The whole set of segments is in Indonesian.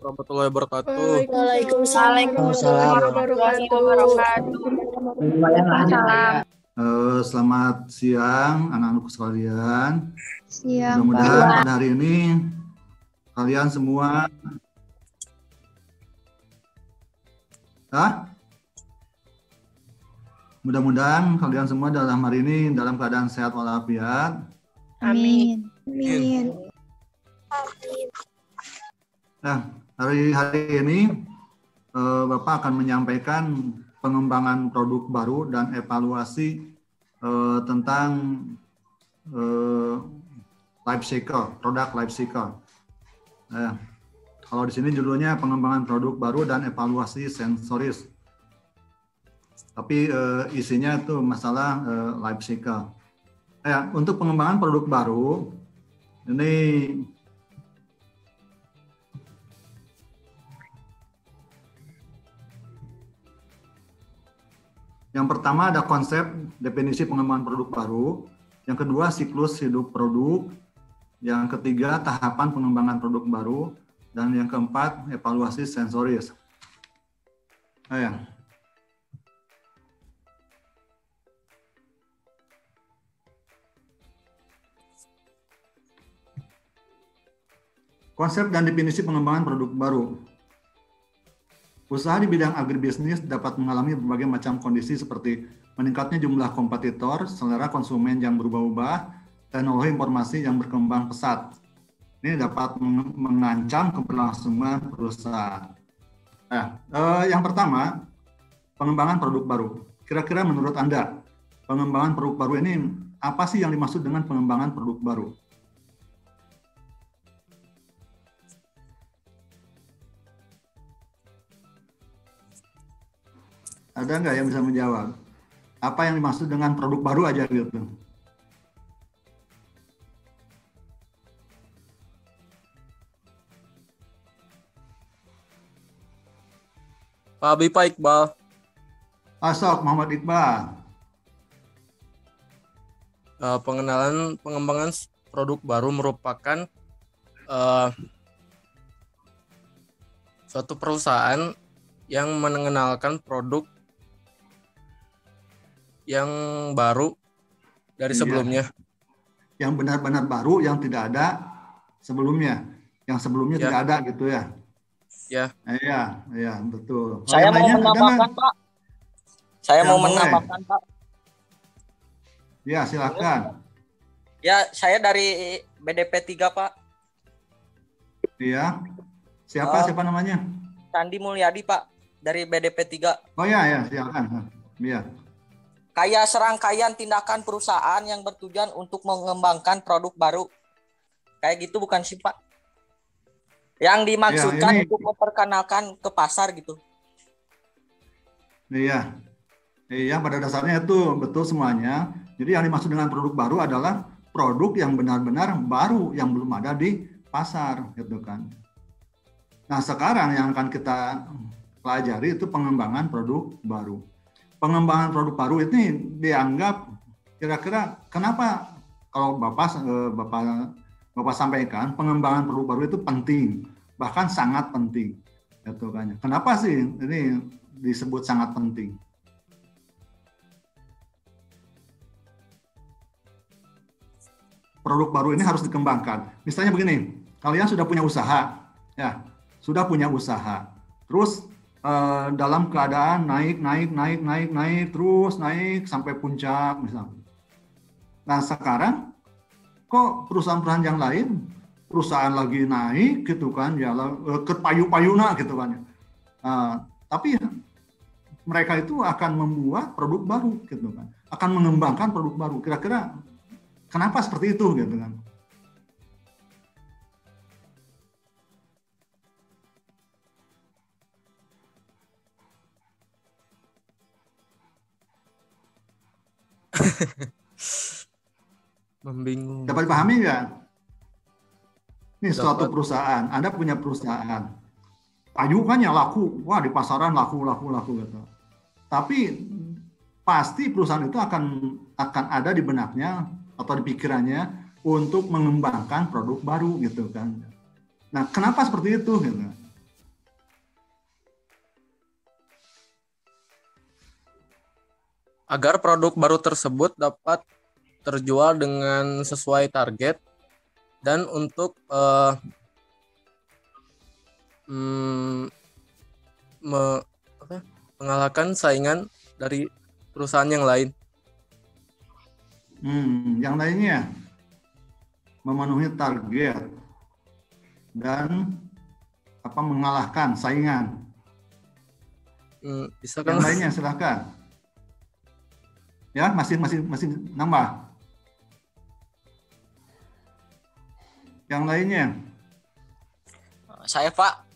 warahmatullahi wabarakatuh. Waalaikumsalam warahmatullahi wabarakatuh. Selamat siang anak-anakku sekalian. Siang, Mudah-mudahan Pak. pada hari ini kalian semua mudah-mudahan kalian semua dalam hari ini dalam keadaan sehat walafiat. Amin. Nah, hari ini Bapak akan menyampaikan pengembangan produk baru dan evaluasi tentang life cycle, produk life cycle. Kalau di sini judulnya pengembangan produk baru dan evaluasi sensoris. Tapi isinya itu masalah life cycle. Untuk pengembangan produk baru ini yang pertama ada konsep definisi pengembangan produk baru, yang kedua siklus hidup produk, yang ketiga tahapan pengembangan produk baru, dan yang keempat evaluasi sensoris. Konsep dan definisi pengembangan produk baru. Usaha di bidang agribisnis dapat mengalami berbagai macam kondisi seperti meningkatnya jumlah kompetitor, selera konsumen yang berubah-ubah, teknologi informasi yang berkembang pesat. Ini dapat mengancam keberlangsungan perusahaan. Yang pertama, pengembangan produk baru. Kira-kira menurut Anda, pengembangan produk baru ini apa sih yang dimaksud dengan pengembangan produk baru? Ada nggak yang bisa menjawab? Apa yang dimaksud dengan produk baru aja gitu? Pak Abi, Pak Iqbal. Asok Muhammad Iqbal. Pengembangan produk baru merupakan suatu perusahaan yang mengenalkan produk yang baru dari sebelumnya. Yang benar-benar baru, yang tidak ada sebelumnya. Yang sebelumnya tidak ada gitu ya? Iya, betul. Saya mau menambahkan, Pak. Pak. Ya, silakan. Ya, saya dari BDP 3, Pak. Iya. Siapa namanya? Sandi Mulyadi, Pak, dari BDP 3. Oh ya, silakan. Iya. Kayak serangkaian tindakan perusahaan yang bertujuan untuk mengembangkan produk baru. Kayak gitu bukan sih, Pak? Yang dimaksudkan untuk memperkenalkan ke pasar gitu. Iya, pada dasarnya itu betul semuanya. Jadi yang dimaksud dengan produk baru adalah produk yang benar-benar baru yang belum ada di pasar, gitu kan. Nah, sekarang yang akan kita pelajari itu pengembangan produk baru. Pengembangan produk baru ini dianggap kira-kira kenapa kalau Bapak sampaikan pengembangan produk baru itu penting, bahkan sangat penting. Gitu kan. Kenapa sih ini disebut sangat penting? Produk baru ini harus dikembangkan. Misalnya begini, kalian sudah punya usaha, terus dalam keadaan naik, terus naik sampai puncak misalnya. Nah sekarang kok perusahaan-perusahaan yang lain, perusahaan lagi naik gitu kan, ya ke payu-payuna gitu kan. Tapi mereka itu akan membuat produk baru gitu kan, akan mengembangkan produk baru. Kira-kira kenapa seperti itu gitu kan? Membingung. Dapat dipahami nggak? Ini suatu perusahaan, Anda punya perusahaan, payu kan ya laku, wah di pasaran laku gitu. Tapi pasti perusahaan itu akan ada di benaknya atau di pikirannya untuk mengembangkan produk baru gitu kan. Nah, kenapa seperti itu? Gitu. agar produk baru tersebut dapat terjual dengan sesuai target dan untuk mengalahkan saingan dari perusahaan yang lain. Yang lainnya memenuhi target dan mengalahkan saingan. Bisa Yang kan? lainnya silakan. Ya, masih nambah. Yang lainnya. Saya Pak.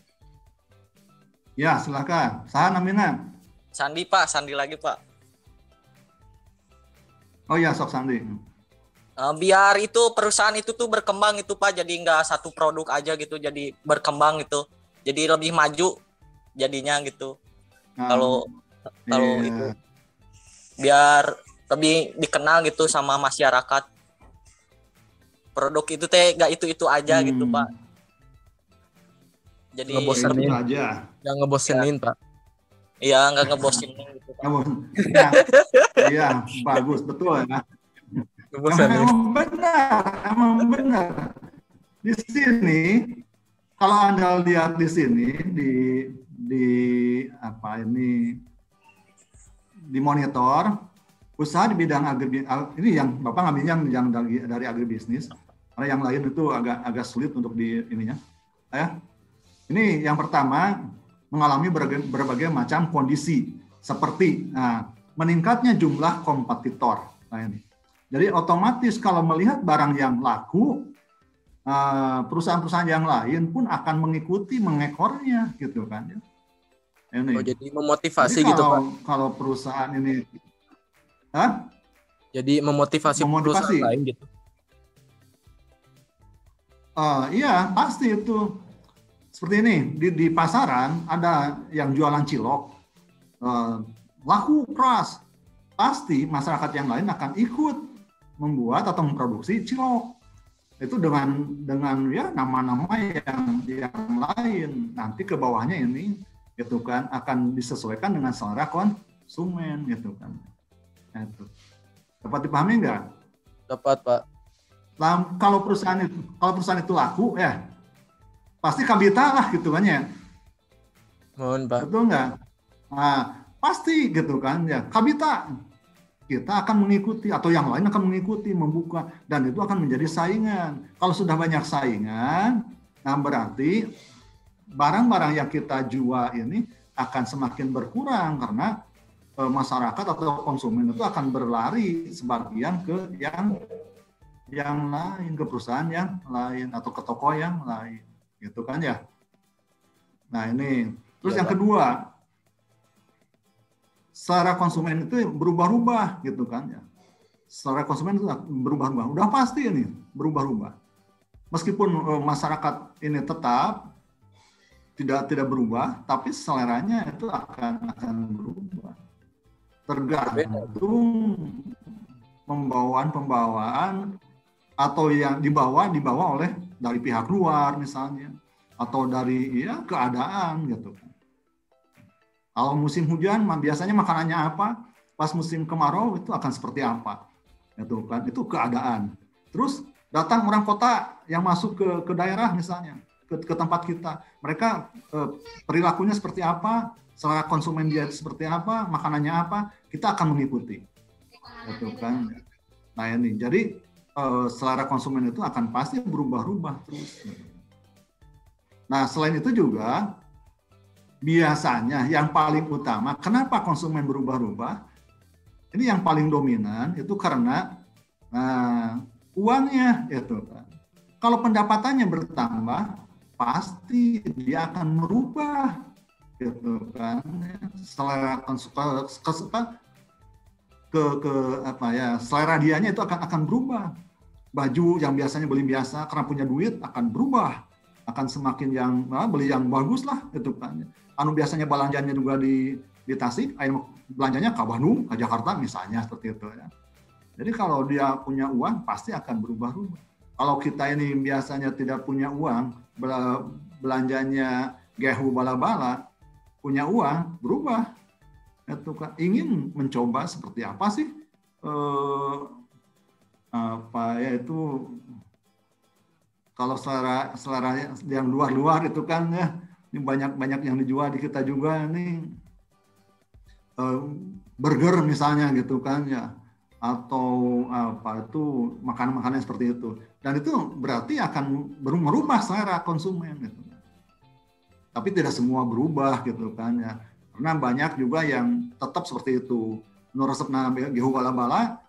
Ya, silakan. Saha namina? Sandi Pak, Sandi lagi Pak. Oh ya, sok Sandi. Biar itu perusahaan itu tuh berkembang itu Pak, jadi nggak satu produk aja gitu, jadi berkembang gitu, jadi lebih maju jadinya gitu. Kalau itu biar lebih dikenal gitu sama masyarakat. Produk itu teh nggak itu aja gitu Pak. Jadi Ngebosenin aja. Yang ngebosenin Pak. Iya, nggak ngebosenin gitu Pak. Iya, bagus, betul ya. Ngebosenin. Emang benar. Di sini, kalau Anda lihat di sini di monitor usaha di bidang ini yang Bapak ngambilnya yang dari agribisnis, karena yang lain itu agak sulit untuk di ininya. Ini yang pertama mengalami berbagai macam kondisi seperti meningkatnya jumlah kompetitor. Nah, ini. Jadi otomatis kalau melihat barang yang laku, perusahaan-perusahaan yang lain pun akan mengikuti mengekornya, gitu kan? Ini. Oh, jadi memotivasi jadi gitu Pak. Kalau perusahaan ini, jadi memotivasi perusahaan lain gitu. Iya, pasti itu. Seperti ini, di pasaran ada yang jualan cilok, laku keras, pasti masyarakat yang lain akan ikut membuat atau memproduksi cilok. Itu dengan ya nama-nama yang lain. Nanti ke bawahnya ini, gitu kan, akan disesuaikan dengan selera konsumen, gitu kan. Nah, itu. Dapat dipahami nggak? Dapat Pak. Nah, kalau perusahaan itu laku, ya pasti kabita lah, gitu kan ya. Mohon Pak. Betul nggak? Nah, pasti gitu kan ya. Kabita kita akan mengikuti atau yang lain akan mengikuti, membuka, dan itu akan menjadi saingan. Kalau sudah banyak saingan, nah berarti barang-barang yang kita jual ini akan semakin berkurang karena masyarakat atau konsumen itu akan berlari sebagian ke yang lain, ke perusahaan yang lain atau ke toko yang lain, gitu kan ya. Nah ini, terus yang kedua, selera konsumen itu berubah-ubah, gitu kan ya. Selera konsumen itu berubah-ubah, udah pasti ini berubah-ubah. Meskipun masyarakat ini tetap tidak berubah, tapi seleranya itu akan berubah. Tergantung pembawaan atau yang dibawa oleh dari pihak luar misalnya, atau dari ya keadaan gitu kan. Kalau musim hujan biasanya makanannya apa, pas musim kemarau itu akan seperti apa, gitu kan? Itu keadaan. Terus datang orang kota yang masuk ke daerah misalnya, ke tempat kita, mereka perilakunya seperti apa, selera konsumen dia seperti apa, makanannya apa, kita akan mengikuti, gitu kan? Nah ini, jadi selera konsumen itu akan pasti berubah-ubah terus. Nah selain itu juga biasanya yang paling utama, kenapa konsumen berubah-ubah? Ini yang paling dominan itu karena uangnya, itu kan. Kalau pendapatannya bertambah, pasti dia akan merubah, gitu kan. Selera selera dianya itu akan berubah. Baju yang biasanya beli biasa karena punya duit akan berubah, akan semakin yang beli yang bagus lah, gitu kan. Anu biasanya belanjanya juga di Tasik, belanjanya ke Bandung, ke Jakarta misalnya, seperti itu ya. Jadi kalau dia punya uang pasti akan berubah-ubah. Kalau kita ini biasanya tidak punya uang, belanjanya gehu bala-bala, punya uang berubah. itu kan ingin mencoba seperti apa sih apa ya itu kalau selera yang luar itu kan ya, ini banyak yang dijual di kita juga nih, burger misalnya gitu kan ya, atau apa itu makanan-makanan seperti itu, dan itu berarti akan merubah selera konsumen gitu. Tapi tidak semua berubah gitu kan ya, karena banyak juga yang tetap seperti itu. Nu resepna gehu bala-bala,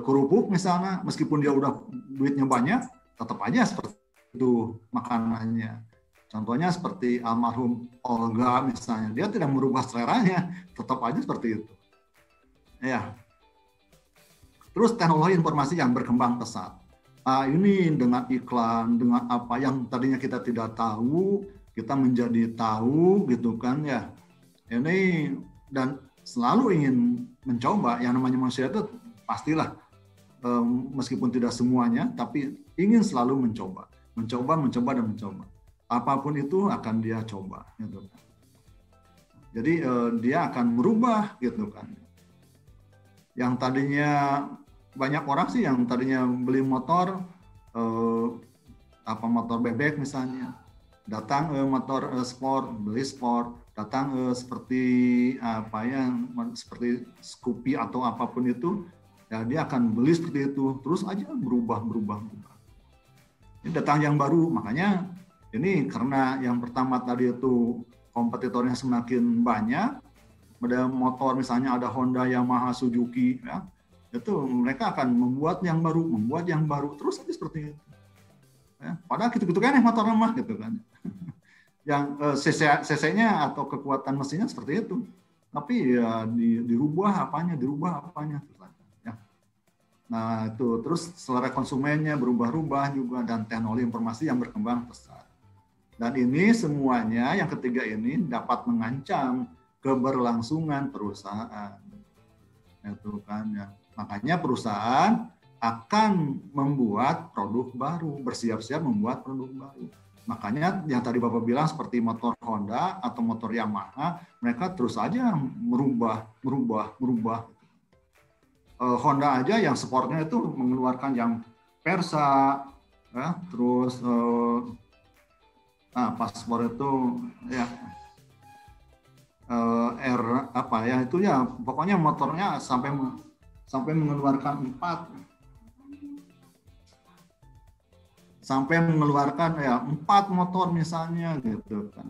kerupuk misalnya, meskipun dia udah duitnya banyak, tetap aja seperti itu makanannya. Contohnya seperti almarhum Olga misalnya, dia tidak merubah seleranya, tetap aja seperti itu. Ya. Terus teknologi informasi yang berkembang pesat. Ini dengan iklan, dengan apa yang tadinya kita tidak tahu, kita menjadi tahu gitu kan ya. Ini dan selalu ingin mencoba, yang namanya manusia itu pastilah meskipun tidak semuanya, tapi ingin selalu mencoba. Apapun itu akan dia coba gitu kan. Jadi dia akan merubah gitu kan. Yang tadinya banyak orang sih yang tadinya beli motor motor bebek misalnya, datang motor sport, beli sport, datang seperti seperti Scoopy atau apapun itu, ya dia akan beli seperti itu, terus aja berubah. Ini datang yang baru, makanya ini karena yang pertama tadi itu kompetitornya semakin banyak, ada motor misalnya ada Honda, Yamaha, Suzuki, ya, itu mereka akan membuat yang baru, terus aja seperti itu. Ya, padahal gitu-gitu kan motor lemah gitu kan. Yang cc-nya atau kekuatan mesinnya seperti itu, tapi ya dirubah apanya. Ya. Nah itu terus selera konsumennya berubah-ubah juga, dan teknologi informasi yang berkembang pesat. Dan ini semuanya yang ketiga ini dapat mengancam keberlangsungan perusahaan. Itu kan ya. Makanya perusahaan akan membuat produk baru, bersiap-siap membuat produk baru. Makanya yang tadi Bapak bilang seperti motor Honda atau motor Yamaha, mereka terus aja merubah. Honda aja yang sportnya itu mengeluarkan yang Versa, ya, terus paspor itu ya itu ya pokoknya motornya sampai mengeluarkan 4 motor misalnya gitu kan.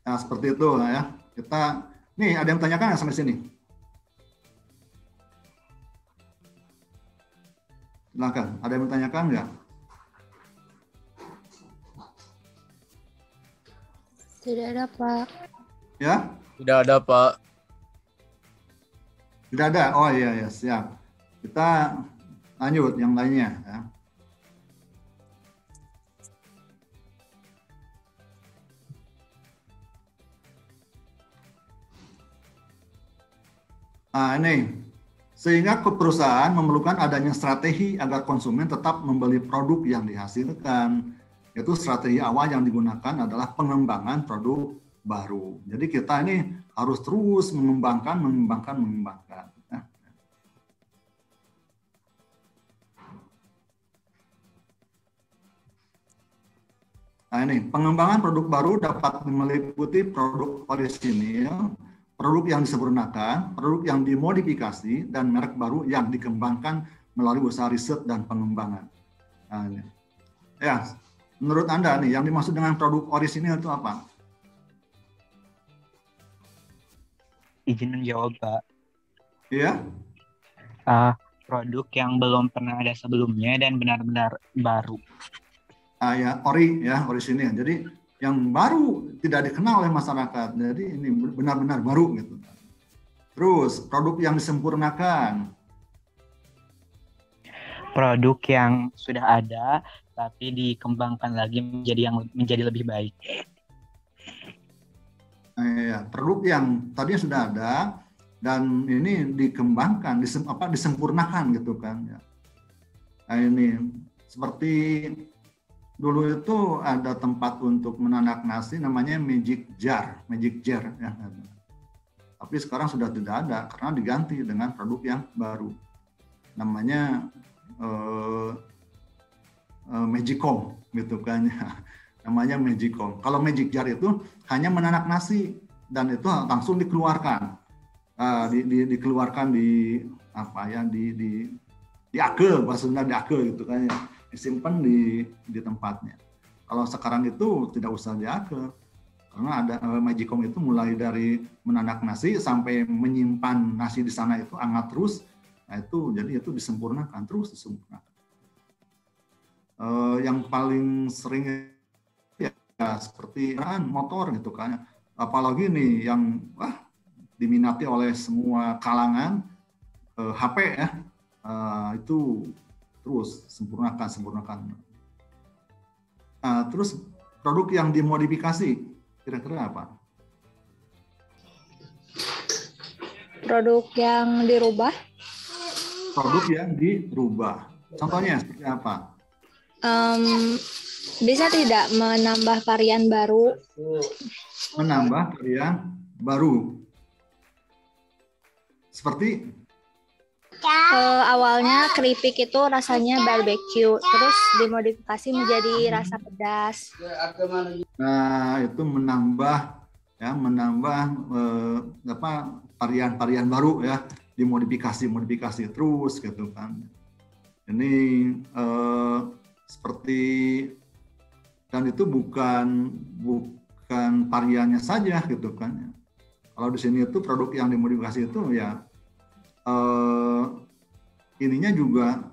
Nah, seperti itu ya. Kita nih ada yang tanyakan nggak sampai sini? Silakan, ada yang menanyakan nggak? Tidak ada, Pak. Ya? Tidak ada, Pak. Tidak ada? Oh iya, siap. Kita lanjut yang lainnya. Ya. Nah ini, sehingga perusahaan memerlukan adanya strategi agar konsumen tetap membeli produk yang dihasilkan. Itu strategi awal yang digunakan adalah pengembangan produk baru. Jadi kita ini harus terus mengembangkan. Nah ini, pengembangan produk baru dapat meliputi produk orisinil, produk yang disempurnakan, produk yang dimodifikasi, dan merek baru yang dikembangkan melalui usaha riset dan pengembangan. Nah, ini. Ya, menurut Anda nih, yang dimaksud dengan produk orisinil itu apa? Izin menjawab, Pak. Iya? Produk yang belum pernah ada sebelumnya dan benar-benar baru. Ya, orisinil. Jadi yang baru tidak dikenal oleh masyarakat. Jadi ini benar-benar baru gitu. Terus produk yang disempurnakan. Produk yang sudah ada tapi dikembangkan lagi menjadi lebih baik. Ya, produk yang tadinya sudah ada dan ini dikembangkan, disempurnakan gitu kan ya. Nah, ini seperti dulu itu ada tempat untuk menanak nasi namanya Magic Jar ya. Tapi sekarang sudah tidak ada karena diganti dengan produk yang baru. Namanya Magicom gitu kan ya. Namanya Magicom. Kalau Magic Jar itu hanya menanak nasi dan itu langsung dikeluarkan. Dikeluarkan di apa ya di ake, bahasa Sunda di ake gitu kan ya. Disimpan di tempatnya. Kalau sekarang itu tidak usah di ake. Karena ada Magicom itu mulai dari menanak nasi sampai menyimpan nasi di sana itu hangat terus. Nah itu jadi itu disempurnakan terus disempurnakan. Yang paling sering ya seperti motor gitu kan. Apalagi nih yang diminati oleh semua kalangan HP ya. Itu terus sempurnakan. Terus produk yang dimodifikasi kira-kira apa? Produk yang dirubah. Produk yang dirubah. Contohnya seperti apa? Bisa tidak menambah varian baru? Menambah varian baru. Seperti awalnya keripik itu rasanya barbecue, terus dimodifikasi menjadi rasa pedas. Nah, itu menambah varian baru ya, dimodifikasi terus gitu kan. Ini seperti dan itu bukan variannya saja gitu kan. Kalau di sini itu produk yang dimodifikasi itu ya ininya juga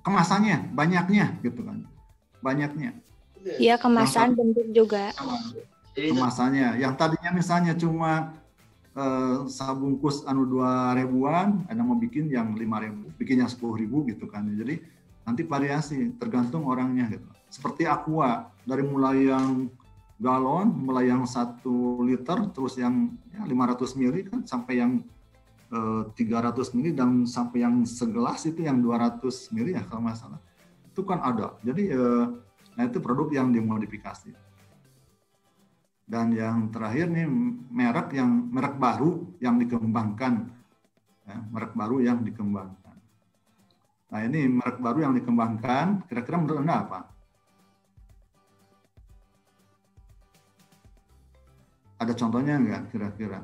kemasannya banyaknya gitu kan, banyaknya. Iya, kemasan bentuk juga. Kemasannya yang tadinya misalnya cuma sabungkus 2.000-an, ada mau bikin yang 5.000, bikin yang 10.000 gitu kan. Jadi nanti variasi tergantung orangnya gitu. Seperti Aqua dari mulai yang galon, mulai yang 1 liter, terus yang 500 ml kan sampai yang 300 ml dan sampai yang segelas itu yang 200 ml ya kalau nggak salah. Itu kan ada. Jadi nah itu produk yang dimodifikasi. Dan yang terakhir nih merek baru yang dikembangkan. Ya, merek baru yang dikembangkan. Nah ini merek baru yang dikembangkan, kira-kira menurut Anda apa? Ada contohnya nggak kira-kira?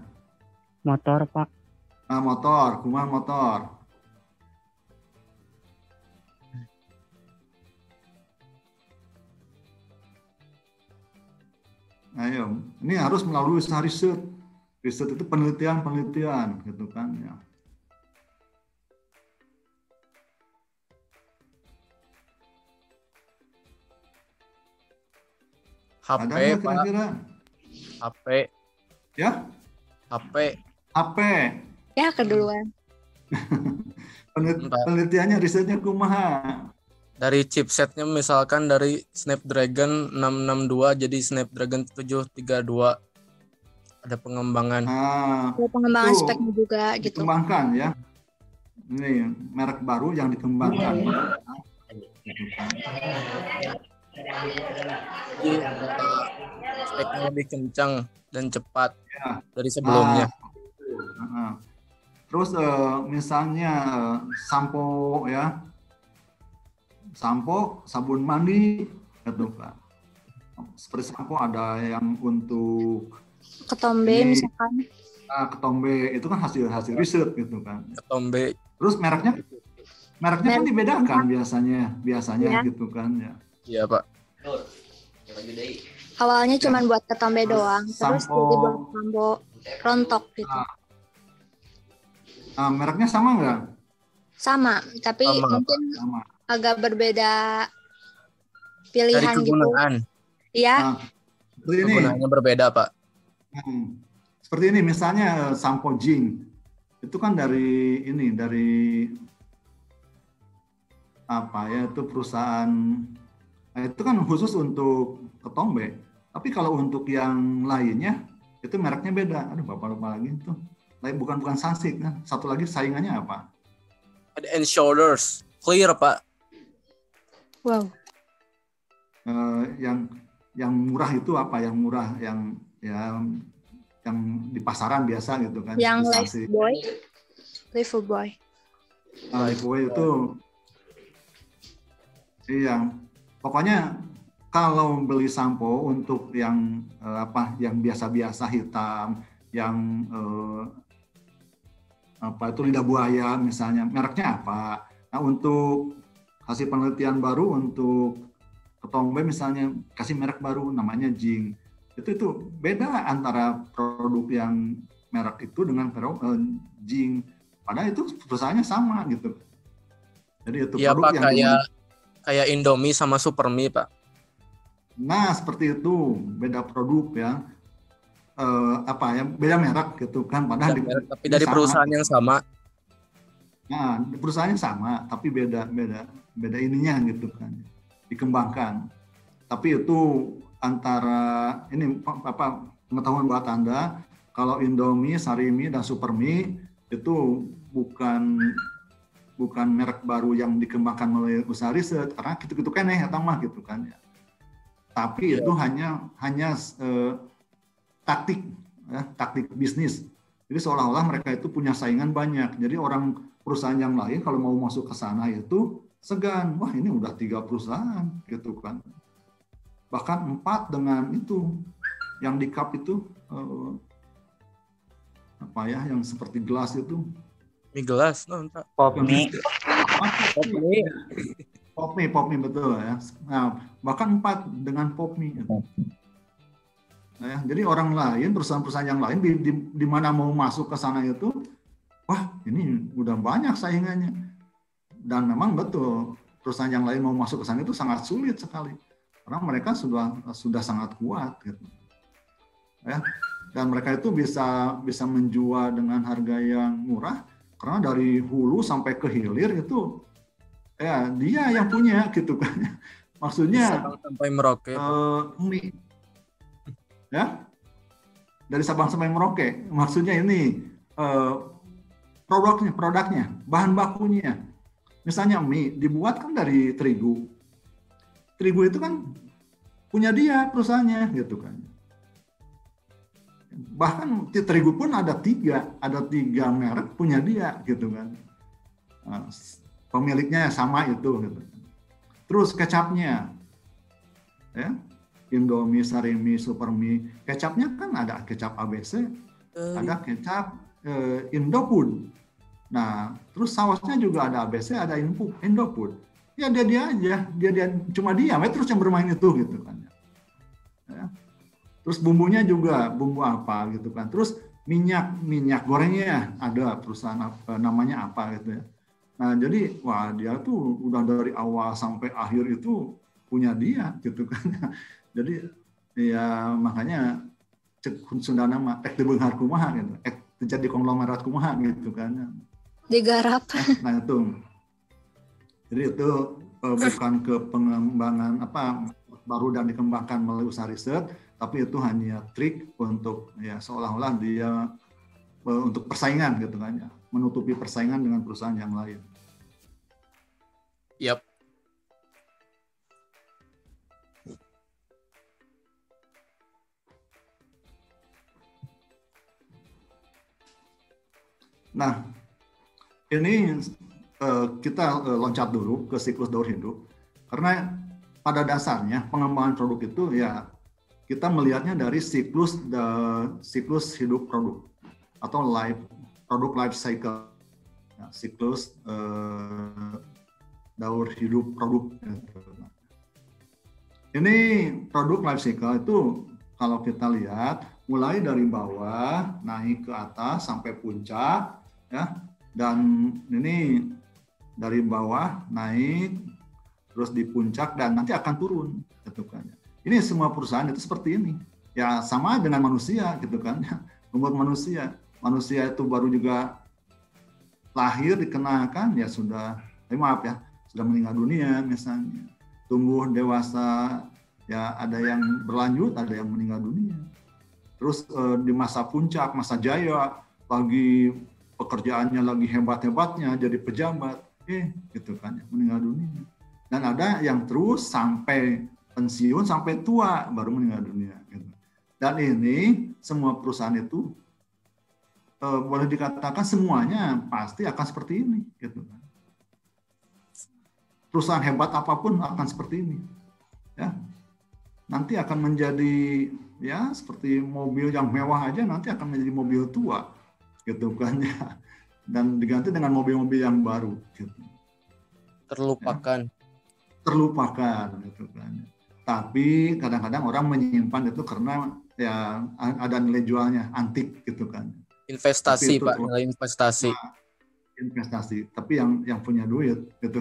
Motor, Pak. Nah, motor, kumaha motor. Ayo, ini harus melalui usaha riset. Riset itu penelitian gitu kan ya. HP, ada nggak Pak. kira-kira? HP. Ya? HP. HP. Ya, keduluan. Penelitiannya, risetnya kumaha? Dari chipsetnya misalkan dari Snapdragon 662 jadi Snapdragon 732. Ada pengembangan. Ada pengembangan speknya juga gitu. Dikembangkan ya. Ini merek baru yang dikembangkan. Jadi speknya lebih kencang dan cepat dari sebelumnya. Terus misalnya sampo ya, sampo, sabun mandi, gitu kan. Seperti sampo ada yang untuk ketombe ini, misalkan. Ketombe itu kan hasil riset gitu kan. Ketombe. Terus mereknya kan dibedakan biasanya ya. Gitu kan ya. Iya Pak. Awalnya cuma buat ketombe doang, terus jadi buat sampo rontok gitu. Mereknya sama nggak? Sama, tapi mungkin agak berbeda pilihan dari kegunaan. Gitu. Iya. Kegunaannya berbeda Pak. Seperti ini misalnya sampo Jing. Itu kan dari apa ya, itu perusahaan itu kan khusus untuk ketombe. Tapi kalau untuk yang lainnya itu mereknya beda. Aduh, Bapak lupa lagi itu. Bukan Sunsilk kan. Satu lagi saingannya apa? Head and Shoulders. Clear Pak. Wow. yang murah itu apa? Yang murah yang di pasaran biasa gitu kan? Yang Lifebuoy. Lifebuoy itu iya. Pokoknya kalau beli sampo untuk yang yang biasa-biasa hitam, yang itu lidah buaya misalnya, mereknya apa? Nah, untuk hasil penelitian baru untuk ketombe misalnya kasih merek baru namanya Jing. Itu beda antara produk yang merek itu dengan Jing. Padahal itu perusahaannya sama gitu. Jadi itu ya, produk Pak, yang kayak Indomie sama Supermie, Pak. Nah, seperti itu, beda produk ya. Beda merek gitu kan, padahal tapi dari sama, perusahaan yang sama. Nah, perusahaannya sama, tapi beda ininya gitu kan. Dikembangkan. Tapi itu antara ini pengetahuan buat Anda, kalau Indomie, Sarimi dan Supermie itu bukan merek baru yang dikembangkan melalui usaha riset, karena gitu-gitu kan gitu kan ya. Tapi itu hanya taktik bisnis. Jadi seolah-olah mereka itu punya saingan banyak. Jadi perusahaan yang lain kalau mau masuk ke sana itu segan. Wah, ini udah 3 perusahaan gitu kan. Bahkan 4 dengan itu yang di cup itu yang seperti gelas itu. Mie gelas, entah. Popmie betul ya. Nah, bahkan 4 dengan Popmie. Nah, ya, jadi orang lain, perusahaan-perusahaan yang lain di mana mau masuk ke sana itu, wah ini udah banyak saingannya. Dan memang betul perusahaan yang lain mau masuk ke sana itu sangat sulit sekali, karena mereka sudah sangat kuat gitu. Ya, dan mereka itu bisa menjual dengan harga yang murah, karena dari hulu sampai ke hilir itu ya dia yang punya gitu kan. Maksudnya Sabang sampai Merauke. Mie ya, dari Sabang sampai Merauke. Maksudnya ini produknya, bahan bakunya. Misalnya mie dibuat kan dari terigu. Terigu itu kan punya dia perusahaannya gitu kan. Bahkan terigu pun ada tiga merek punya dia gitu kan. Pemiliknya sama itu gitu. Terus kecapnya ya, Indomie, Sarimi, Supermie, kecapnya kan ada kecap ABC, ada kecap Indofood. Nah, terus sausnya juga ada ABC, ada Indofood. Ya dia aja, dia cuma dia, terus yang bermain itu gitu kan. Ya. Terus bumbunya juga bumbu apa gitu kan. Terus minyak gorengnya ada perusahaan namanya apa gitu ya. Nah, jadi wah dia tuh udah dari awal sampai akhir itu punya dia gitu kan. Jadi ya makanya Sunda nama dibeunghar kumaha gitu. Jadi konglomerat kumaha gitu kan. Digarap. Nah itu. Jadi itu bukan ke pengembangan baru dan dikembangkan melalui usaha riset, tapi itu hanya trik untuk ya seolah-olah dia untuk persaingan gitu kan ya, menutupi persaingan dengan perusahaan yang lain. Yap. Nah, ini kita loncat dulu ke siklus daur hidup, karena pada dasarnya pengembangan produk itu ya kita melihatnya dari siklus hidup produk atau produk life cycle, ya, siklus daur hidup produk. Ini produk life cycle itu kalau kita lihat mulai dari bawah naik ke atas sampai puncak ya, dan ini dari bawah naik terus di puncak dan nanti akan turun gitu kan. Ini semua perusahaan itu seperti ini. Ya sama dengan manusia gitu kan. Membuat manusia itu baru juga lahir dikenakan ya sudah sudah meninggal dunia misalnya. Tumbuh dewasa ya ada yang berlanjut, ada yang meninggal dunia. Terus di masa puncak, masa jaya lagi pekerjaannya lagi hebat-hebatnya jadi pejabat, gitu kan, meninggal dunia. Dan ada yang terus sampai pensiun sampai tua baru meninggal dunia. Gitu. Dan ini semua perusahaan itu boleh dikatakan semuanya pasti akan seperti ini. Gitu. Perusahaan hebat apapun akan seperti ini. Ya. Nanti akan menjadi ya seperti mobil yang mewah aja nanti akan menjadi mobil tua, gitu kan ya. Dan diganti dengan mobil-mobil yang baru. Gitu. Terlupakan. Ya. Terlupakan, gitu kan. Tapi kadang-kadang orang menyimpan itu karena ya ada nilai jualnya, antik gitu kan. Investasi Pak, nilai investasi. Nah, investasi, tapi yang punya duit gitu.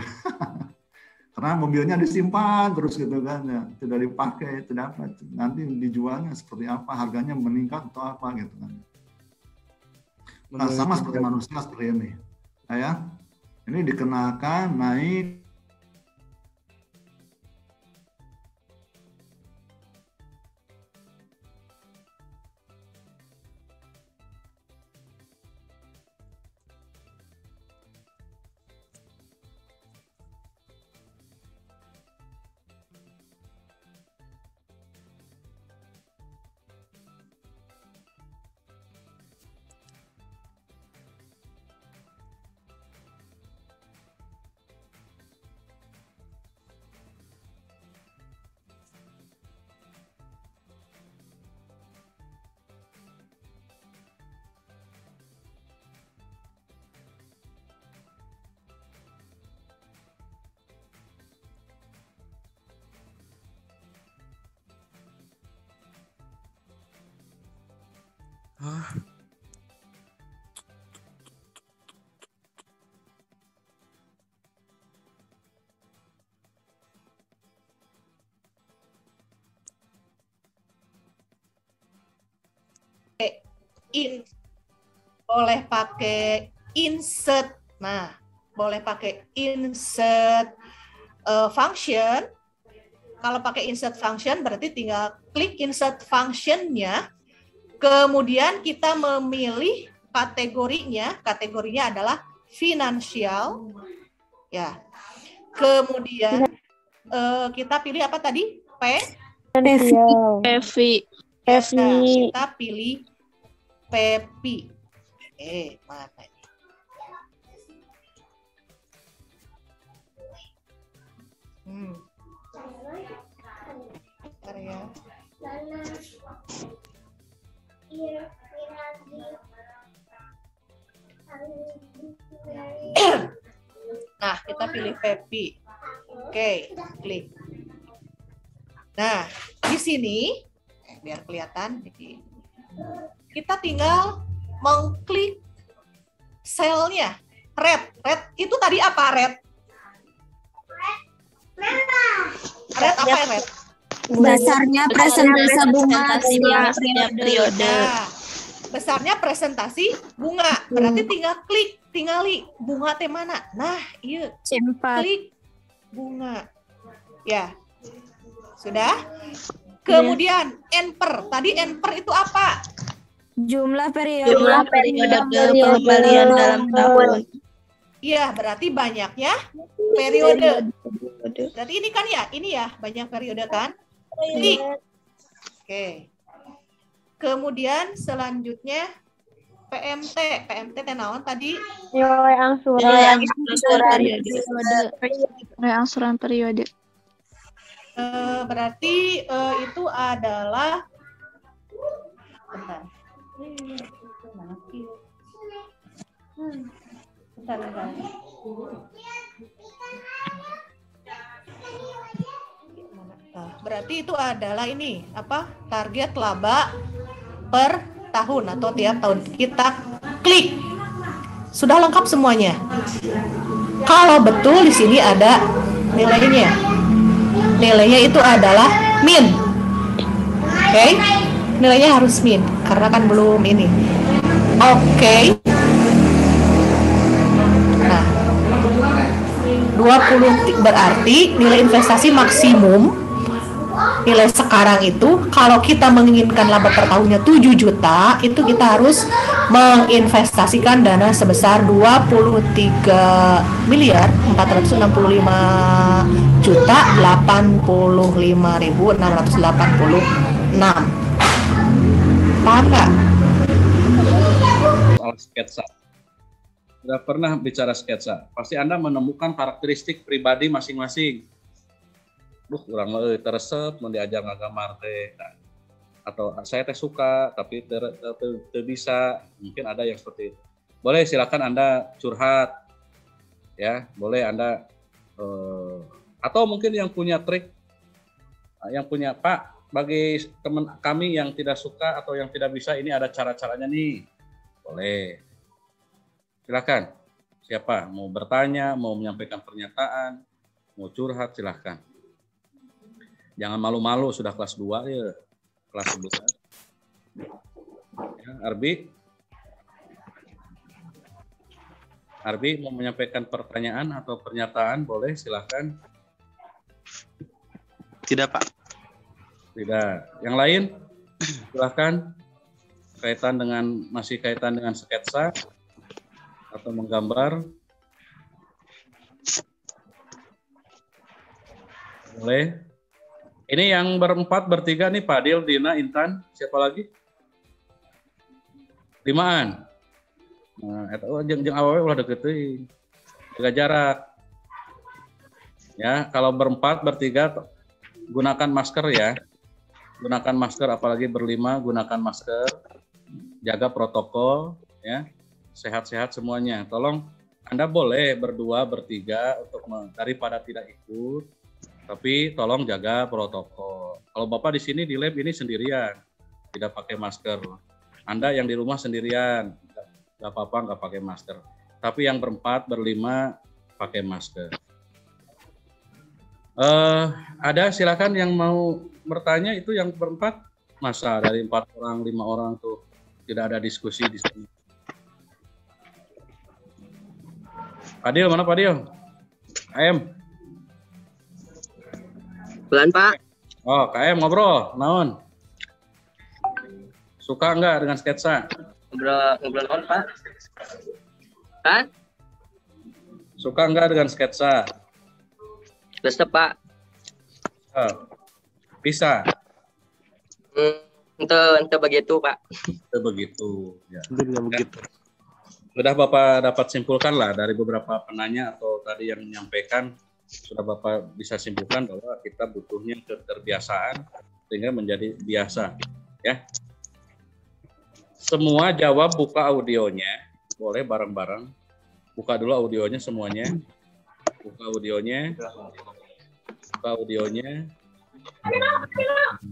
Karena mobilnya disimpan terus gitu kan, ya. Tidak dipakai, tidak apa. Nanti dijualnya seperti apa, harganya meningkat atau apa gitu kan. Nah, sama seperti manusia seperti ini. Nah, ya, ini dikenakan naik. Boleh pakai insert. Nah, boleh pakai insert function. Kalau pakai insert function berarti tinggal klik insert function-nya. Kemudian kita memilih kategorinya. Kategorinya adalah financial. Ya. Kemudian kita pilih apa tadi? PV. Nah, kita pilih PEPI. Mana ini? Bentar ya. Nah, kita pilih PEPI. Oke, klik. Nah, di sini biar kelihatan, kita tinggal mengklik selnya. Red itu tadi apa, Red? Red apa ya, Red? Besarnya presentasi bunga setiap periode. Nah, besarnya presentasi bunga. Berarti tinggal klik, bunga teh mana? Nah, iya. Klik bunga. Ya. Sudah? Kemudian enper. Tadi enper itu apa? Jumlah periode pengembalian dalam tahun. Iya, berarti banyaknya periode. Berarti ini kan ya, banyak periode kan? Klik. Oke. Kemudian selanjutnya PMT naon tadi? nilai angsuran periode. Berarti itu adalah bentar. Berarti itu adalah ini apa? Target laba per tahun atau tiap tahun. Kita klik. Sudah lengkap semuanya. Kalau betul di sini ada nilainya. Nilainya itu adalah min. Oke. Nilainya harus min karena kan belum ini. Oke. Nah, 20 berarti nilai investasi maksimum nilai sekarang itu kalau kita menginginkan laba per tahunnya 7 juta, itu kita harus menginvestasikan dana sebesar 23.465 1.085.686. Paham nggak? Soal sketsa. Sudah pernah bicara sketsa, pasti Anda menemukan karakteristik pribadi masing-masing. Urang mah teresep mun diajar ngagambar teh. Atau saya teh suka tapi teu bisa. Mungkin ada yang seperti itu. Boleh silakan Anda curhat. Ya, boleh Anda atau mungkin yang punya trik, yang punya Pak, bagi teman kami yang tidak suka atau yang tidak bisa, ini ada cara-caranya nih. Boleh. Silakan. Siapa? Mau bertanya, mau menyampaikan pernyataan, mau curhat, silakan. Jangan malu-malu, sudah kelas 2 ya. Kelas 11. Ya, Arbi. Arbi mau menyampaikan pertanyaan atau pernyataan, boleh silakan. Tidak, Pak. Tidak. Yang lain? Silakan. Masih kaitan dengan sketsa atau menggambar. Boleh. Ini yang berempat, bertiga nih, Fadil, Dina, Intan. Siapa lagi? 5-an. Nah, jeung awewe ulah deket euy. Jaga jarak. Ya, kalau berempat, bertiga gunakan masker ya. Gunakan masker, apalagi berlima gunakan masker. Jaga protokol ya. Sehat-sehat semuanya. Tolong Anda boleh berdua, bertiga untuk daripada tidak ikut. Tapi tolong jaga protokol. Kalau Bapak di sini di lab ini sendirian, tidak pakai masker. Anda yang di rumah sendirian, nggak apa-apa nggak pakai masker. Tapi yang berempat, berlima pakai masker. Ada silakan yang mau bertanya, itu yang berempat. Masa dari 4 orang, 5 orang tuh tidak ada diskusi di sini. Fadil, mana Fadil? KM. Pelan, Pak. Oh, KM ngobrol, naon? Suka enggak dengan sketsa? Ngobrol naon, Pak? Hah? Suka enggak dengan sketsa? Resep, Pak. Bisa. Ente begitu, Pak. Itu begitu. Ya. Begitu. Sudah Bapak dapat simpulkan lah dari beberapa penanya atau tadi yang menyampaikan, sudah Bapak bisa simpulkan bahwa kita butuhnya keterbiasaan sehingga menjadi biasa. Ya. Semua jawab, buka audionya. Boleh bareng-bareng. Buka dulu audionya semuanya. Buka audionya. Buka audionya.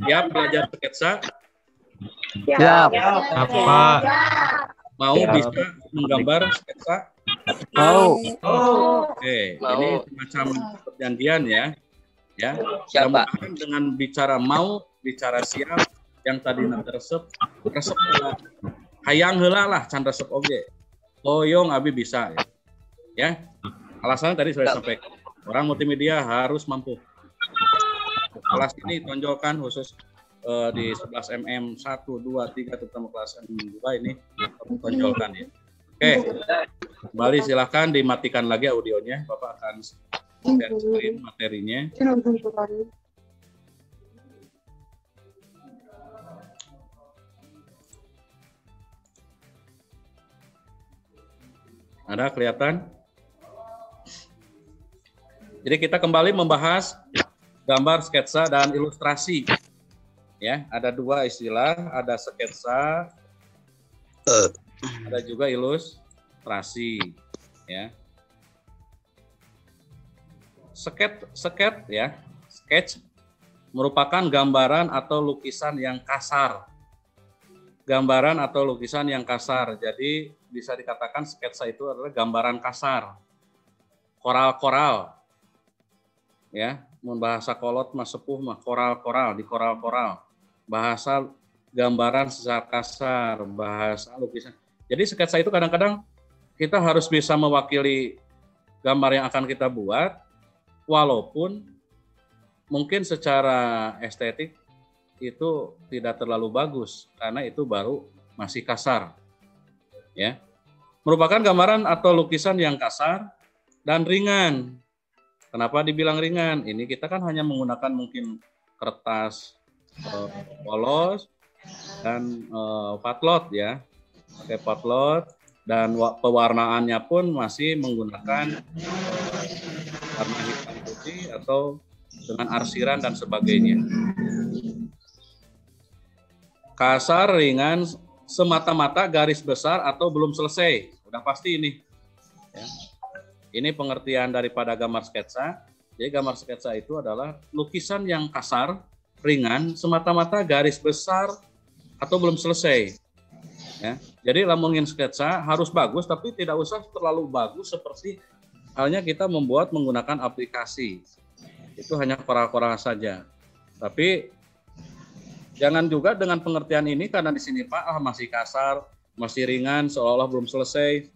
Siap belajar sketsa? Siap. Apa? Mau bisa menggambar sketsa? Mau. Oke, ini semacam perjanjian ya. Ya. Siapa? Dengan bicara mau, bicara siap, yang tadi resep heula. Hayang heula lah can resep oge. Loyong abi bisa ya. Ya. Alasannya tadi sudah sampaikan. Orang multimedia harus mampu. Kelas ini tonjolkan khusus di 11 mm 1, 2, 3 terutama kelas M2 ini tonjolkan ya. Oke, kembali silahkan dimatikan lagi audionya. Bapak akan share screen materinya. Ada kelihatan? Jadi kita kembali membahas gambar, sketsa, dan ilustrasi. Ya, ada 2 istilah, ada sketsa, ada juga ilustrasi. Ya, sketch merupakan gambaran atau lukisan yang kasar. Gambaran atau lukisan yang kasar. Jadi bisa dikatakan sketsa itu adalah gambaran kasar, koral-koral. Ya, bahasa kolot mah sepuh mah koral-koral, di koral-koral. Bahasa gambaran secara kasar, bahasa lukisan. Jadi sketsa itu kadang-kadang kita harus bisa mewakili gambar yang akan kita buat, walaupun mungkin secara estetik itu tidak terlalu bagus, karena itu baru masih kasar. Ya, merupakan gambaran atau lukisan yang kasar dan ringan. Kenapa dibilang ringan? Ini kita kan hanya menggunakan mungkin kertas polos dan patlot ya, pakai patlot, dan pewarnaannya pun masih menggunakan warna hitam putih atau dengan arsiran dan sebagainya. Kasar, ringan, semata-mata garis besar atau belum selesai. Udah pasti ini. Ya. Ini pengertian daripada gambar sketsa. Jadi gambar sketsa itu adalah lukisan yang kasar, ringan, semata-mata garis besar atau belum selesai. Ya. Jadi ngomongin sketsa harus bagus, tapi tidak usah terlalu bagus seperti halnya kita membuat menggunakan aplikasi. Itu hanya kora-kora saja. Tapi jangan juga dengan pengertian ini karena di sini Pak masih kasar, masih ringan, seolah-olah belum selesai.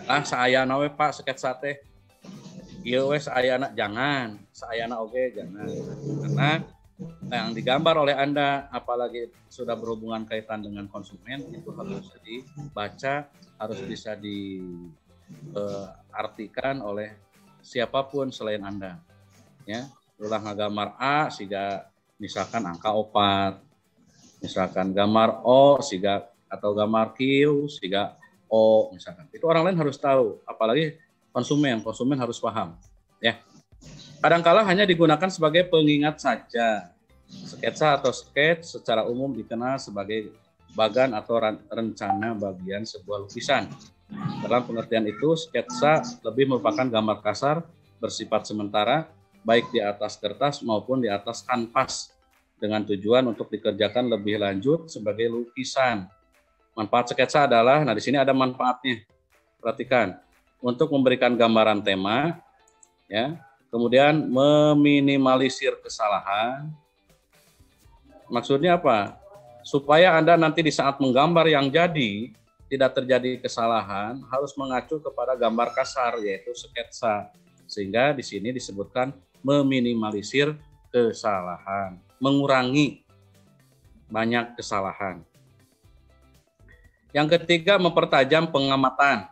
Saayana we Pak sketsa teh. Ieu we saayana, jangan. Saayana oke, jangan. Karena yang digambar oleh Anda, apalagi sudah berhubungan kaitan dengan konsumen, itu harus dibaca, harus bisa diartikan oleh siapapun selain Anda. Ya, ulah ngagambar A siga misalkan angka 4, misalkan gambar O siga atau gambar Q siga O misalkan. Itu orang lain harus tahu, apalagi konsumen harus paham. Ya. Kadangkala hanya digunakan sebagai pengingat saja. Sketsa atau sketch secara umum dikenal sebagai bagan atau rencana bagian sebuah lukisan. Dalam pengertian itu, sketsa lebih merupakan gambar kasar bersifat sementara, baik di atas kertas maupun di atas kanvas, dengan tujuan untuk dikerjakan lebih lanjut sebagai lukisan. Manfaat sketsa adalah, nah di sini ada manfaatnya. Perhatikan, untuk memberikan gambaran tema, ya, kemudian meminimalisir kesalahan. Maksudnya apa? Supaya Anda nanti di saat menggambar yang jadi tidak terjadi kesalahan, harus mengacu kepada gambar kasar yaitu sketsa. Sehingga di sini disebutkan meminimalisir kesalahan, mengurangi banyak kesalahan. Yang ketiga, mempertajam pengamatan.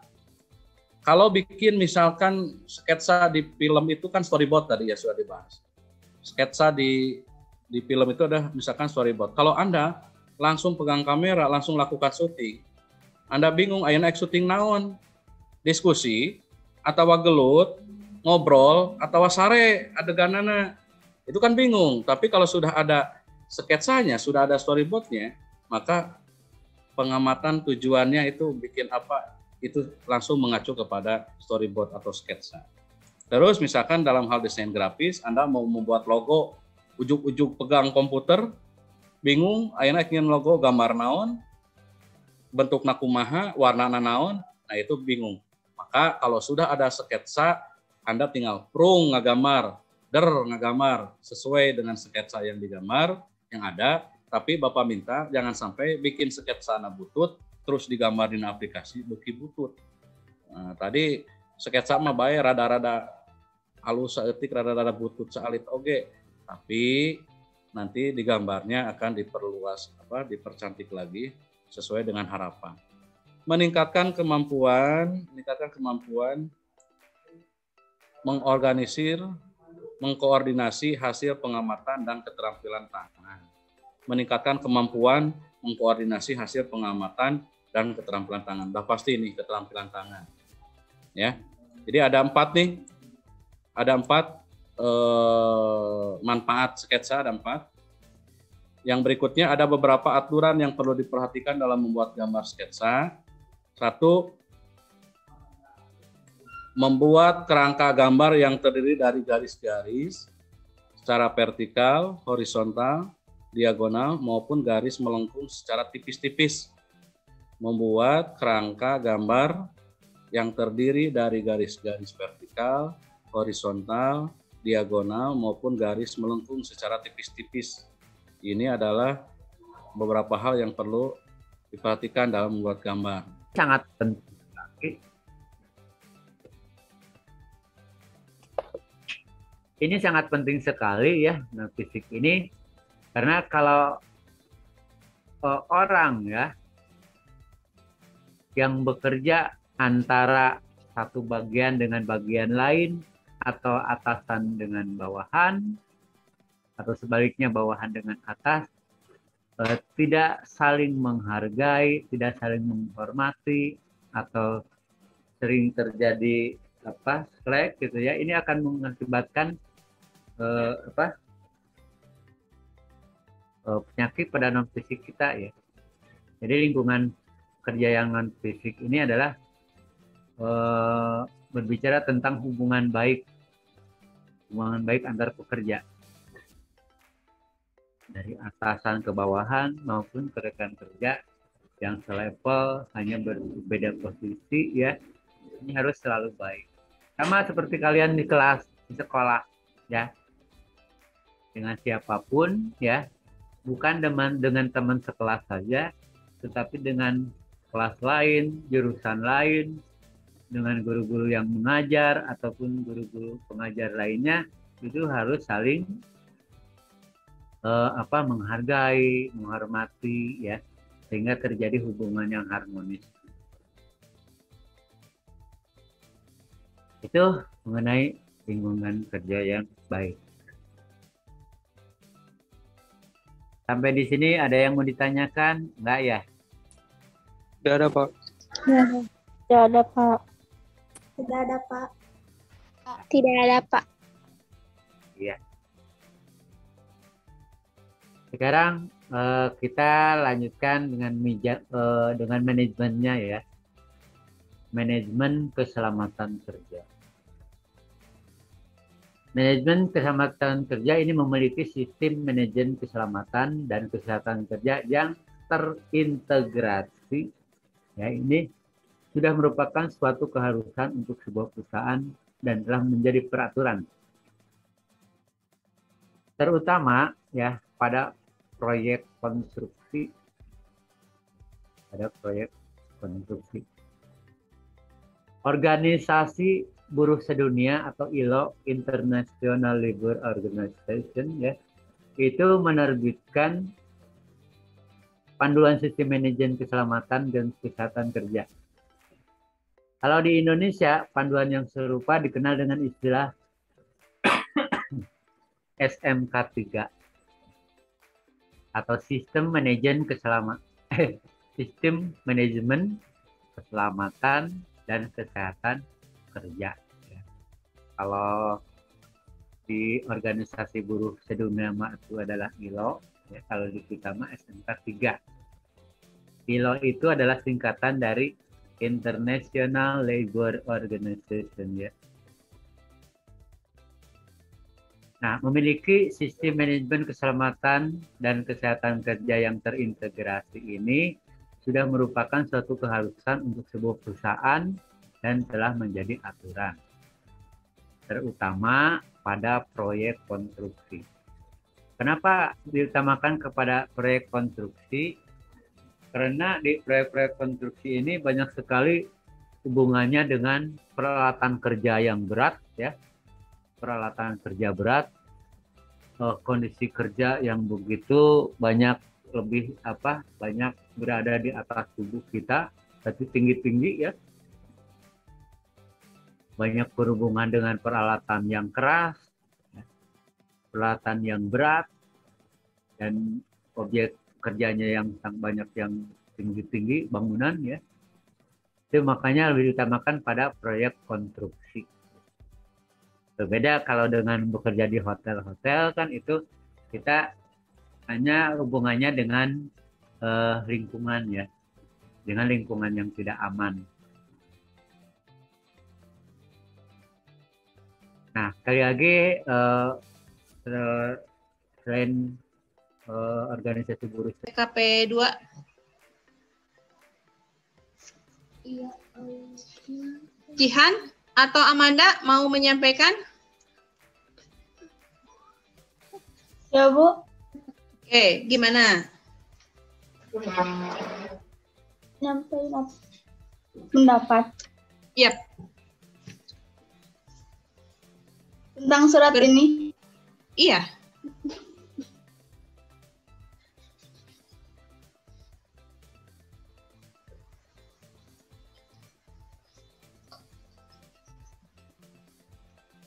Kalau bikin misalkan sketsa di film itu kan storyboard tadi ya sudah dibahas. Sketsa di film itu ada misalkan storyboard. Kalau Anda langsung pegang kamera, langsung lakukan syuting, Anda bingung ayeuna syuting naon? Diskusi atau gelut, ngobrol atau sare adeganana. Itu kan bingung. Tapi kalau sudah ada sketsanya, sudah ada storyboardnya, maka pengamatan tujuannya itu bikin apa, itu langsung mengacu kepada storyboard atau sketsa. Terus misalkan dalam hal desain grafis, Anda mau membuat logo, ujuk-ujuk pegang komputer, bingung, ayeuna ingin logo gambar naon, bentuk nakumaha, warna naon, nah itu bingung. Maka kalau sudah ada sketsa, Anda tinggal prung ngagambar, ngagambar sesuai dengan sketsa yang digambar, yang ada. Tapi Bapak minta jangan sampai bikin sketsa butut terus digambar di aplikasi beuki butut. Nah, tadi sketsa mah bae rada-rada halus saeutik, rada-rada butut saalit oge. Tapi nanti digambarnya akan diperluas dipercantik lagi sesuai dengan harapan. Meningkatkan kemampuan mengorganisir, mengkoordinasi hasil pengamatan dan keterampilan tangan. Meningkatkan kemampuan mengkoordinasi hasil pengamatan dan keterampilan tangan. Udah pasti ini keterampilan tangan. Ya. Jadi ada 4 nih. Ada 4 manfaat sketsa, ada 4. Yang berikutnya ada beberapa aturan yang perlu diperhatikan dalam membuat gambar sketsa. 1. Membuat kerangka gambar yang terdiri dari garis-garis secara vertikal, horizontal, diagonal maupun garis melengkung secara tipis-tipis. Membuat kerangka gambar yang terdiri dari garis-garis vertikal, horizontal, diagonal maupun garis melengkung secara tipis-tipis. Ini adalah beberapa hal yang perlu diperhatikan dalam membuat gambar. Sangat penting. Ini sangat penting sekali ya, fisik ini. Karena kalau orang ya yang bekerja antara satu bagian dengan bagian lain atau atasan dengan bawahan atau sebaliknya bawahan dengan atas tidak saling menghargai, tidak saling menghormati, atau sering terjadi slack gitu ya, ini akan mengakibatkan penyakit pada non fisik kita ya. Jadi lingkungan kerja yang non fisik ini adalah berbicara tentang hubungan baik antar pekerja dari atasan ke bawahan maupun ke rekan kerja yang selevel hanya berbeda posisi ya. Ini harus selalu baik. Sama seperti kalian di kelas, di sekolah ya. Dengan siapapun ya. Bukan dengan teman sekelas saja, tetapi dengan kelas lain, jurusan lain, dengan guru-guru yang mengajar ataupun guru-guru pengajar lainnya, itu harus saling menghargai, menghormati ya, sehingga terjadi hubungan yang harmonis. Itu mengenai lingkungan kerja yang baik. Sampai di sini ada yang mau ditanyakan? Enggak ya? Tidak ada, Pak. Tidak ada, Pak. Tidak ada, Pak. Tidak ada, Pak. Iya. Sekarang kita lanjutkan dengan manajemennya ya. Manajemen keselamatan kerja. Manajemen keselamatan kerja ini memiliki sistem manajemen keselamatan dan kesehatan kerja yang terintegrasi. Ya, ini sudah merupakan suatu keharusan untuk sebuah perusahaan dan telah menjadi peraturan. Terutama ya pada proyek konstruksi. Organisasi Buruh Sedunia atau ILO, International Labour Organization ya, itu menerbitkan panduan sistem manajemen keselamatan dan kesehatan kerja. Kalau di Indonesia, panduan yang serupa dikenal dengan istilah SMK3 atau Sistem Manajemen Keselamatan dan Kesehatan Kerja. Kalau di organisasi buruh sedunia itu adalah ILO, ya, kalau di kita SMK3. ILO itu adalah singkatan dari International Labour Organization ya. Nah, memiliki sistem manajemen keselamatan dan kesehatan kerja yang terintegrasi ini sudah merupakan suatu keharusan untuk sebuah perusahaan dan telah menjadi aturan, terutama pada proyek konstruksi. Kenapa diutamakan kepada proyek konstruksi? Karena di proyek-proyek konstruksi ini banyak sekali hubungannya dengan peralatan kerja yang berat, ya, peralatan kerja berat, kondisi kerja yang begitu banyak banyak berada di atas tubuh kita, tapi tinggi-tinggi ya, banyak berhubungan dengan peralatan yang keras, peralatan yang berat, dan objek kerjanya yang sangat banyak yang tinggi-tinggi bangunan ya. Itu makanya lebih diutamakan pada proyek konstruksi. Berbeda kalau dengan bekerja di hotel-hotel kan itu kita hanya hubungannya dengan lingkungan ya, dengan lingkungan yang tidak aman. Nah, sekali lagi selain organisasi buruh PKP 2. Jihan atau Amanda mau menyampaikan? Ya, Bu. Oke, gimana? Nyampaikan pendapat. Yap. Tentang surat ini? Iya.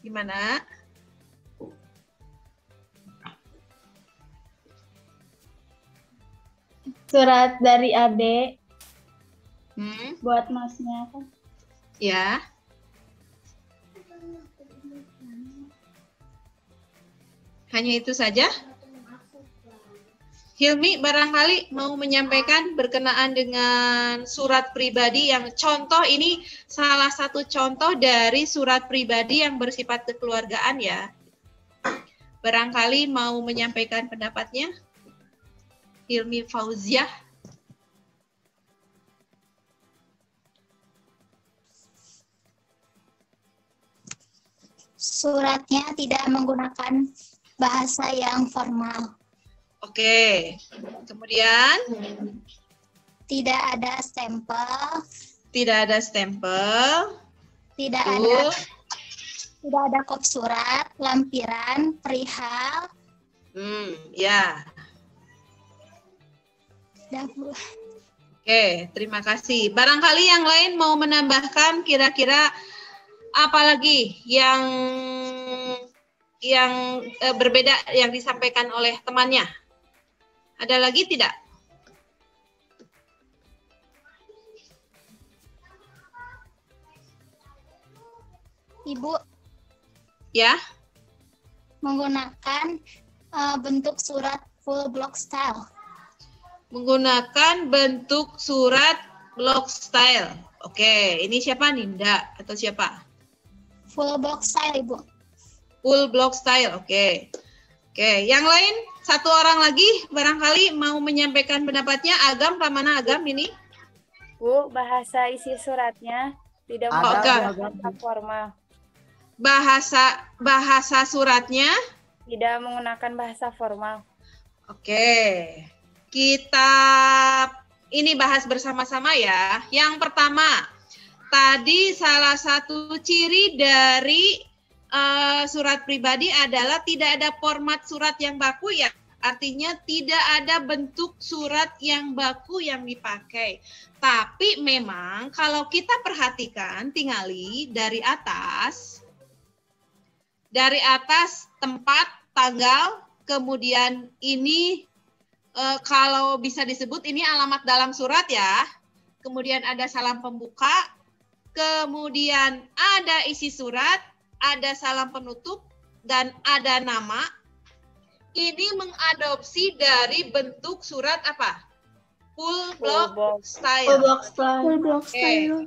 Gimana? Surat dari Ade Hmm, buat masnya kan? ya. Hanya itu saja? Hilmi barangkali mau menyampaikan berkenaan dengan surat pribadi yang contoh ini salah satu contoh dari surat pribadi yang bersifat kekeluargaan ya. Barangkali mau menyampaikan pendapatnya? Hilmi Fauziah. Suratnya tidak menggunakan bahasa yang formal. Oke. Kemudian Tidak ada stempel, tidak ada stempel. tidak Tuh. ada kop surat, lampiran, perihal, Ya. dahulu. Oke, terima kasih. Barangkali yang lain mau menambahkan kira-kira apa lagi yang berbeda yang disampaikan oleh temannya? Ada lagi tidak? Ibu Ya, menggunakan bentuk surat full block style. menggunakan bentuk surat block style. Oke, ini siapa? Ninda atau siapa? Full block style, Ibu. Full block style. Oke. Oke, yang lain satu orang lagi barangkali mau menyampaikan pendapatnya. Agam, Ramana Agam ini. Bu, bahasa isi suratnya tidak Agam. menggunakan bahasa formal. Bahasa suratnya Tidak menggunakan bahasa formal. Oke, kita ini bahas bersama-sama ya. Yang pertama, tadi salah satu ciri dari surat pribadi adalah tidak ada format surat yang baku ya. Artinya tidak ada bentuk surat yang baku yang dipakai. Tapi memang kalau kita perhatikan, tingali dari atas tempat, tanggal, kemudian ini kalau bisa disebut ini alamat dalam surat ya. Kemudian ada salam pembuka, kemudian ada isi surat, ada salam penutup, dan ada nama. Ini mengadopsi dari bentuk surat apa? Full block style. Full block style.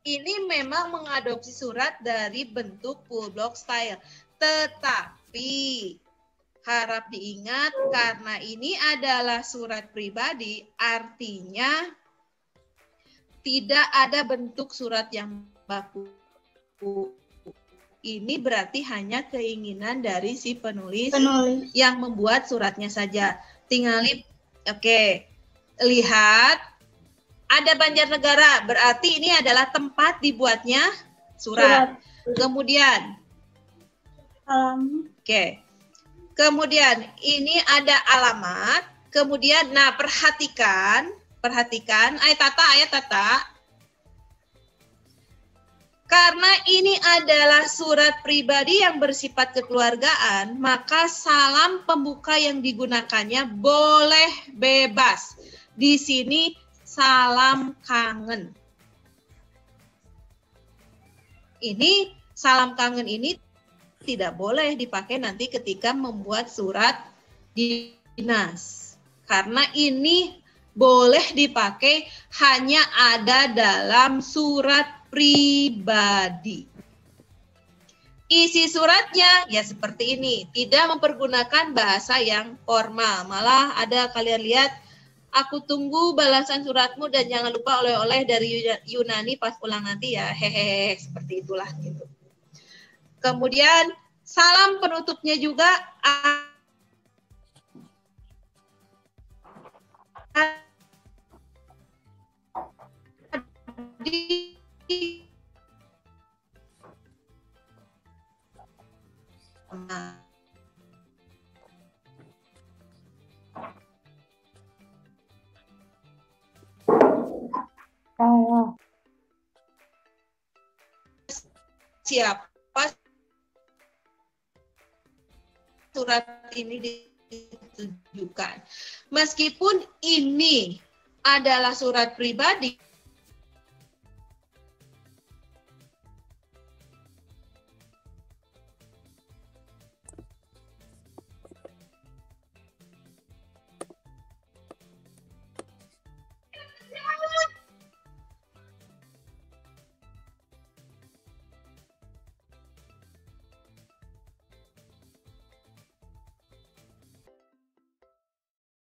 Ini memang mengadopsi surat dari bentuk full block style. Tetapi harap diingat karena ini adalah surat pribadi, artinya tidak ada bentuk surat yang baku. Ini berarti hanya keinginan dari si penulis. Yang membuat suratnya saja. Tinggali, oke, lihat ada Banjarnegara, berarti ini adalah tempat dibuatnya surat. Kemudian, oke. Kemudian ini ada alamat. Kemudian, nah perhatikan. Ayat Tata. Karena ini adalah surat pribadi yang bersifat kekeluargaan, maka salam pembuka yang digunakannya boleh bebas. Di sini salam kangen. Ini salam kangen ini tidak boleh dipakai nanti ketika membuat surat dinas. Karena ini boleh dipakai hanya ada dalam surat pribadi. Isi suratnya ya seperti ini, tidak mempergunakan bahasa yang formal. Malah ada kalian lihat, aku tunggu balasan suratmu dan jangan lupa oleh-oleh dari Yunani pas pulang nanti ya, hehehe, seperti itulah gitu. Kemudian salam penutupnya juga siapa surat ini ditujukan. Meskipun ini adalah surat pribadi,